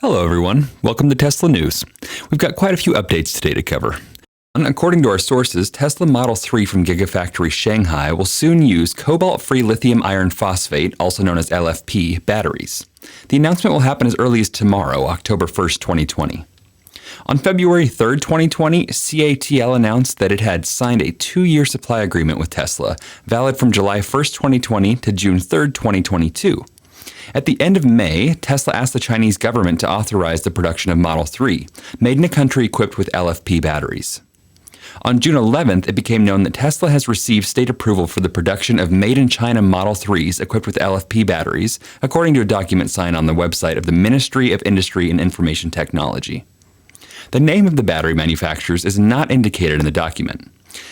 Hello everyone, welcome to Tesla News. We've got quite a few updates today to cover. According to our sources, Tesla Model 3 from Gigafactory Shanghai will soon use cobalt-free lithium iron phosphate, also known as LFP, batteries. The announcement will happen as early as tomorrow, October 1st, 2020. On February 3rd, 2020, CATL announced that it had signed a 2-year supply agreement with Tesla, valid from July 1st, 2020 to June 3rd, 2022. At the end of May, Tesla asked the Chinese government to authorize the production of Model 3, made in a country equipped with LFP batteries. On June 11th, it became known that Tesla has received state approval for the production of made-in-China Model 3s equipped with LFP batteries, according to a document signed on the website of the Ministry of Industry and Information Technology. The name of the battery manufacturers is not indicated in the document.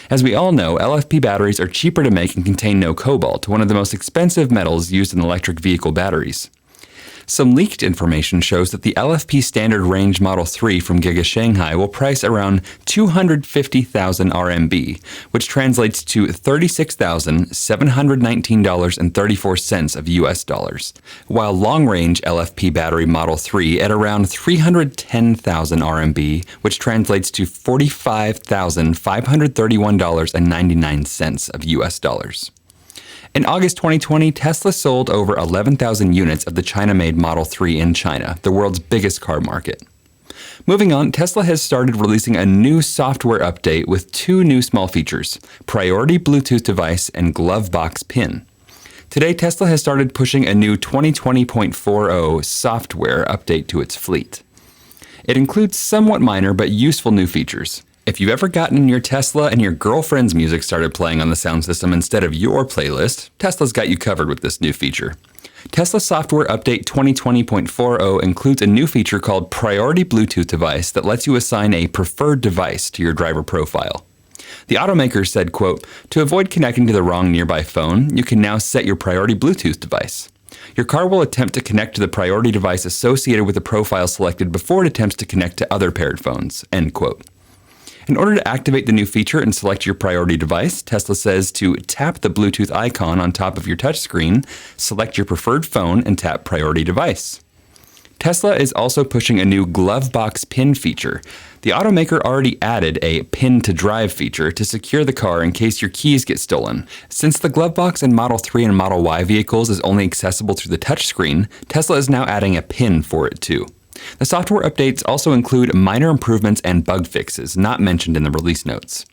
As we all know, LFP batteries are cheaper to make and contain no cobalt, one of the most expensive metals used in electric vehicle batteries. Some leaked information shows that the LFP standard range Model 3 from Giga Shanghai will price around 250,000 RMB, which translates to $36,719.34 of US dollars, while long-range LFP battery Model 3 at around 310,000 RMB, which translates to $45,531.99 of US dollars. In August 2020, Tesla sold over 11,000 units of the China-made Model 3 in China, the world's biggest car market. Moving on, Tesla has started releasing a new software update with 2 new small features: Priority Bluetooth device and Glove Box Pin. Today, Tesla has started pushing a new 2020.40 software update to its fleet. It includes somewhat minor but useful new features. If you've ever gotten in your Tesla and your girlfriend's music started playing on the sound system instead of your playlist, Tesla's got you covered with this new feature. Tesla Software Update 2020.40 includes a new feature called Priority Bluetooth Device that lets you assign a preferred device to your driver profile. The automaker said, quote, "To avoid connecting to the wrong nearby phone, you can now set your priority Bluetooth device. Your car will attempt to connect to the priority device associated with the profile selected before it attempts to connect to other paired phones," end quote. In order to activate the new feature and select your priority device, Tesla says to tap the Bluetooth icon on top of your touchscreen, select your preferred phone, and tap Priority Device. Tesla is also pushing a new Glove Box Pin feature. The automaker already added a Pin to Drive feature to secure the car in case your keys get stolen. Since the Glove Box in Model 3 and Model Y vehicles is only accessible through the touchscreen, Tesla is now adding a pin for it too. The software updates also include minor improvements and bug fixes not mentioned in the release notes.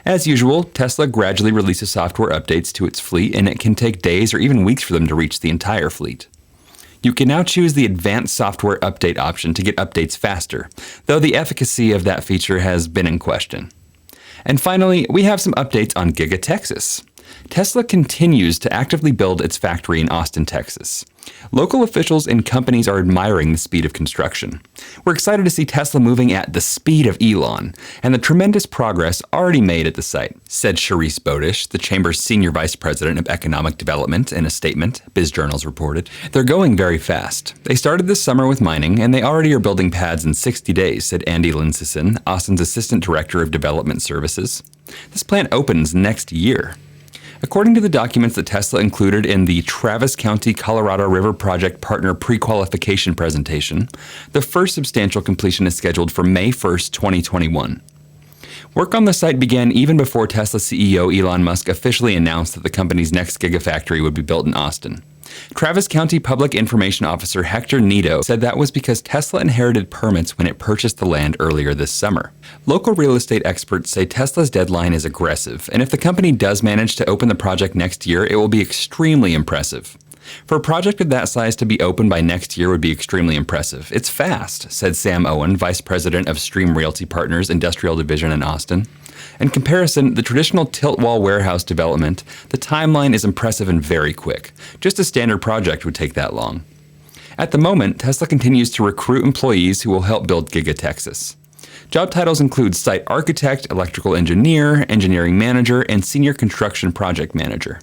As usual, Tesla gradually releases software updates to its fleet, and it can take days or even weeks for them to reach the entire fleet. You can now choose the Advanced Software Update option to get updates faster, though the efficacy of that feature has been in question. And finally, we have some updates on Giga, Texas. Tesla continues to actively build its factory in Austin, Texas. Local officials and companies are admiring the speed of construction. We're excited to see Tesla moving at the speed of Elon and the tremendous progress already made at the site, said Charisse Bodish, the Chamber's Senior Vice President of Economic Development, in a statement, BizJournals reported. "They're going very fast. They started this summer with mining, and they already are building pads in 60 days, said Andy Linsison, Austin's Assistant Director of Development Services. This plant opens next year. According to the documents that Tesla included in the Travis County, Colorado River Project Partner Pre-Qualification presentation, the first substantial completion is scheduled for May 1st, 2021. Work on the site began even before Tesla CEO Elon Musk officially announced that the company's next Gigafactory would be built in Austin. Travis County Public Information Officer Hector Nito said that was because Tesla inherited permits when it purchased the land earlier this summer. Local real estate experts say Tesla's deadline is aggressive, and if the company does manage to open the project next year, it will be extremely impressive. For a project of that size to be open by next year would be extremely impressive. It's fast, said Sam Owen, Vice President of Stream Realty Partners Industrial Division in Austin. In comparison, the traditional tilt-wall warehouse development, the timeline is impressive and very quick. Just a standard project would take that long. At the moment, Tesla continues to recruit employees who will help build Giga, Texas. Job titles include site architect, electrical engineer, engineering manager, and senior construction project manager.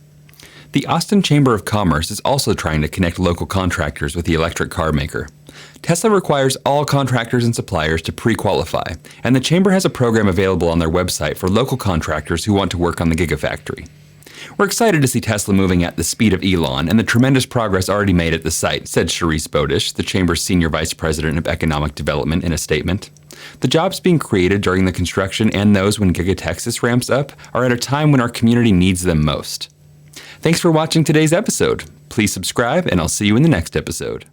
The Austin Chamber of Commerce is also trying to connect local contractors with the electric car maker. Tesla requires all contractors and suppliers to pre-qualify, and the Chamber has a program available on their website for local contractors who want to work on the Gigafactory. We're excited to see Tesla moving at the speed of Elon and the tremendous progress already made at the site, said Charisse Bodish, the Chamber's Senior Vice President of Economic Development, in a statement. The jobs being created during the construction and those when Giga Texas ramps up are at a time when our community needs them most. Thanks for watching today's episode. Please subscribe, and I'll see you in the next episode.